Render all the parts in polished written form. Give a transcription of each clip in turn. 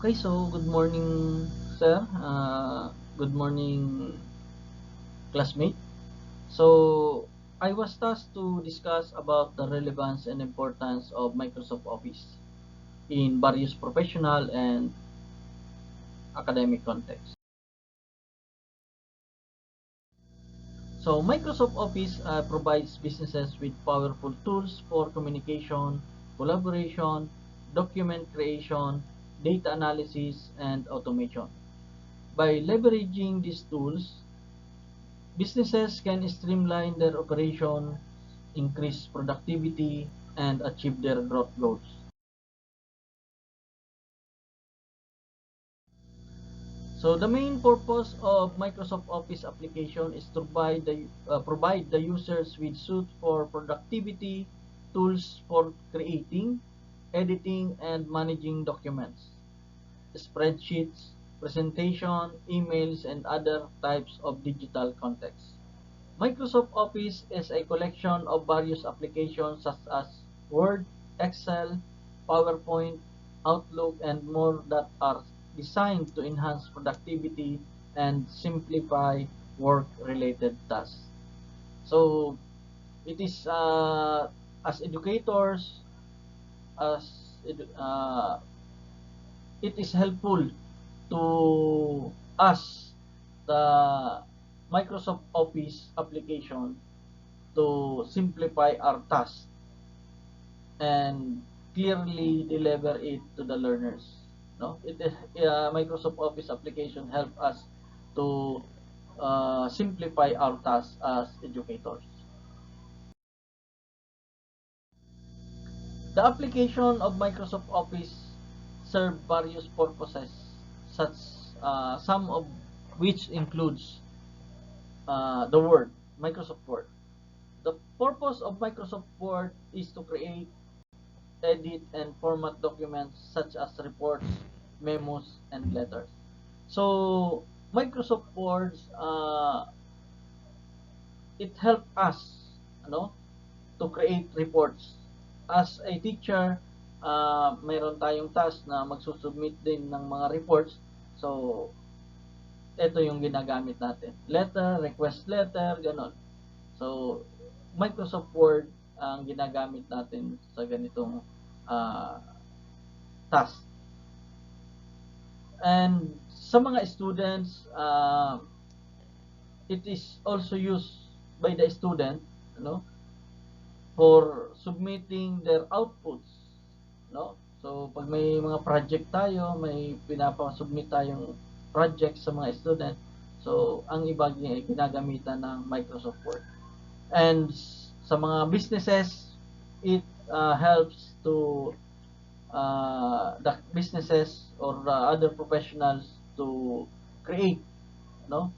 Okay, so good morning, sir. Good morning, classmate. So, I was tasked to discuss about the relevance and importance of Microsoft Office in various professional and academic contexts. So, Microsoft Office provides businesses with powerful tools for communication, collaboration, document creation, data analysis, and automation. By leveraging these tools, businesses can streamline their operation, increase productivity, and achieve their growth goals. So the main purpose of Microsoft Office application is to provide the users with suite for productivity, tools for creating, editing, and managing documents, spreadsheets, presentation, emails, and other types of digital context. Microsoft Office is a collection of various applications such as Word, Excel, PowerPoint, Outlook, and more that are designed to enhance productivity and simplify work-related tasks. So, it is as educators, as uh, it is helpful to us, the Microsoft Office application, to simplify our task and clearly deliver it to the learners. No, it is Microsoft Office application help us to simplify our tasks as educators. The application of Microsoft Office serve various purposes, such some of which includes the Word, Microsoft Word. The purpose of Microsoft Word is to create, edit, and format documents such as reports, memos, and letters. So, Microsoft Word, it helped us, ano, to create reports. As a teacher, mayroon tayong task na magsusubmit din ng mga reports. So, ito yung ginagamit natin. Letter, request letter, ganon. So, Microsoft Word ang ginagamit natin sa ganitong uh, task. And sa mga students, it is also used by the student, no, for submitting their outputs, no. So pag may mga project tayo, may pinapa-submit tayong project sa mga student, so ang iba ginagamitan ng Microsoft Word. And sa mga businesses, it helps to the businesses or the other professionals to create, no,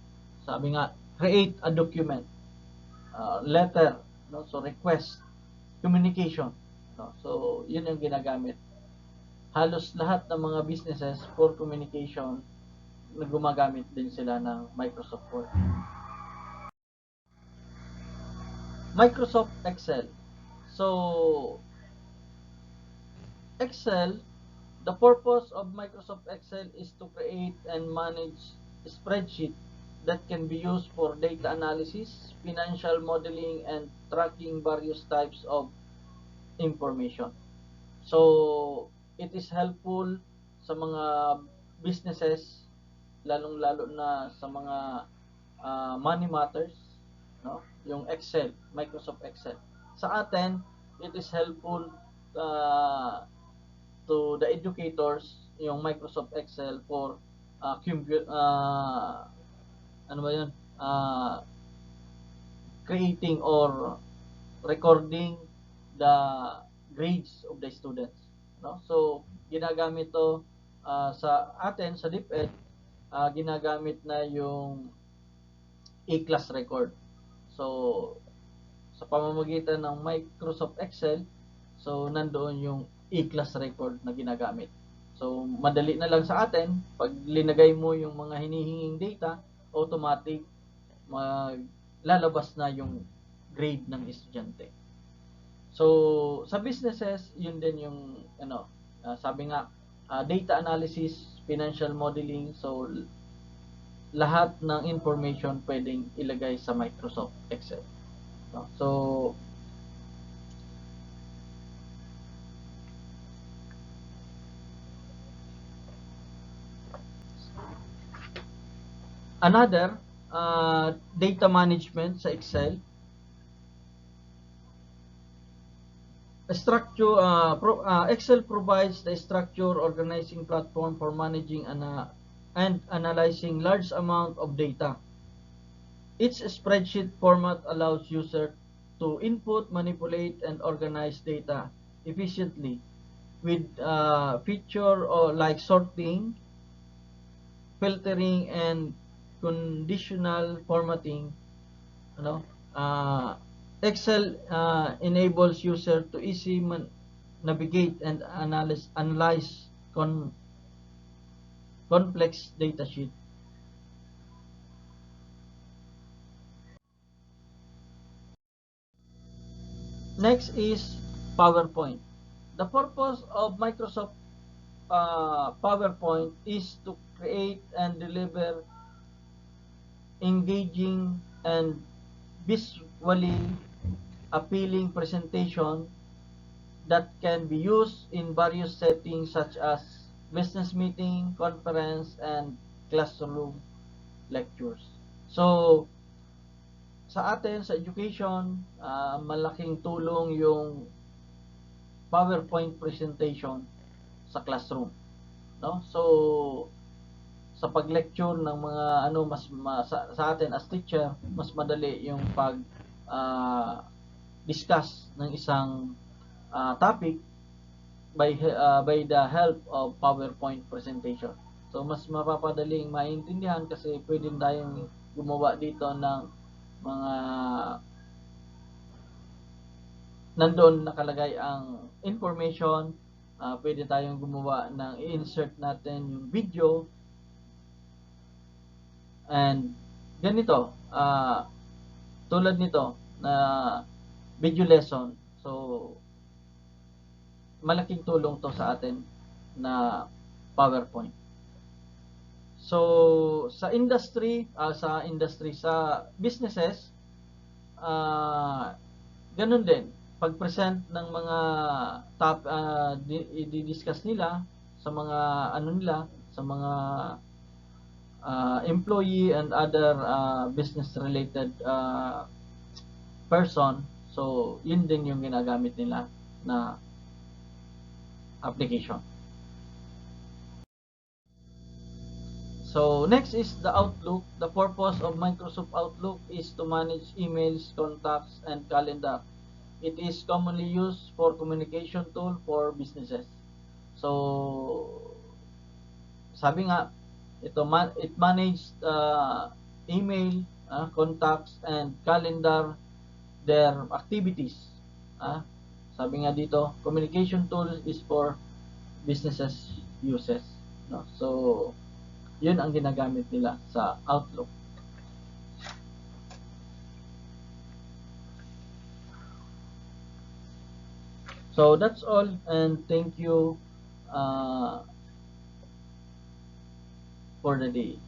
sabi nga, create a document, letter, no, so request, communication, no, so yun yung ginagamit. Halos lahat ng mga businesses for communication na gumagamit din sila ng Microsoft Word. Microsoft Excel. So Excel, the purpose of Microsoft Excel is to create and manage spreadsheet that can be used for data analysis, financial modeling, and tracking various types of information. So, it is helpful sa mga businesses, lalong-lalo na sa mga money matters, no? Yung Excel, Microsoft Excel. Sa atin, it is helpful uh, to the educators yung Microsoft Excel for ano ba yun? Creating or recording the grades of the students, no? So ginagamit to sa atin sa DepEd, ginagamit na yung e-class record. So sa pamamagitan ng Microsoft Excel, so nandoon yung e-class record na ginagamit. So madali na lang sa atin, pag linagay mo yung mga hinihinging data, automatic maglalabas na yung grade ng estudyante. So sa businesses, yun din yung sabi nga, data analysis, financial modeling. So, lahat ng information pwedeng ilagay sa Microsoft Excel. No? So, another, data management sa Excel. Excel provides the structure organizing platform for managing and analyzing large amount of data. Each spreadsheet format allows user to input, manipulate, and organize data efficiently with feature or like sorting, filtering, and conditional formatting. Ano? Excel enables user to easily navigate and analyze complex data sheet. Next is PowerPoint. The purpose of Microsoft PowerPoint is to create and deliver engaging and visually appealing presentation that can be used in various settings such as business meeting, conference, and classroom lectures. So, sa atin, sa education, malaking tulong yung PowerPoint presentation sa classroom. No? So, sa pag-lecture ng mga sa atin as teacher, mas madali yung pag discuss ng isang topic by the help of PowerPoint presentation. So mas mapapadaling maintindihan kasi pwede tayong gumawa dito ng mga nandoon nakalagay ang information, pwede tayong gumawa ng i-insert natin yung video and ganito, tulad nito na video lesson. So malaking tulong to sa atin na PowerPoint. So sa businesses, ganun din. Pag-present ng mga i-discuss nila sa mga nila, sa mga employee and other business related person. So, yun din yung ginagamit nila na application. So, next is the Outlook. The purpose of Microsoft Outlook is to manage emails, contacts, and calendar. It is commonly used for communication tool for businesses. So, sabi nga, it manages email, contacts, and calendar, their activities. Sabi nga dito, communication tool is for businesses uses. No? So, yun ang ginagamit nila sa Outlook. So, that's all and thank you for the day.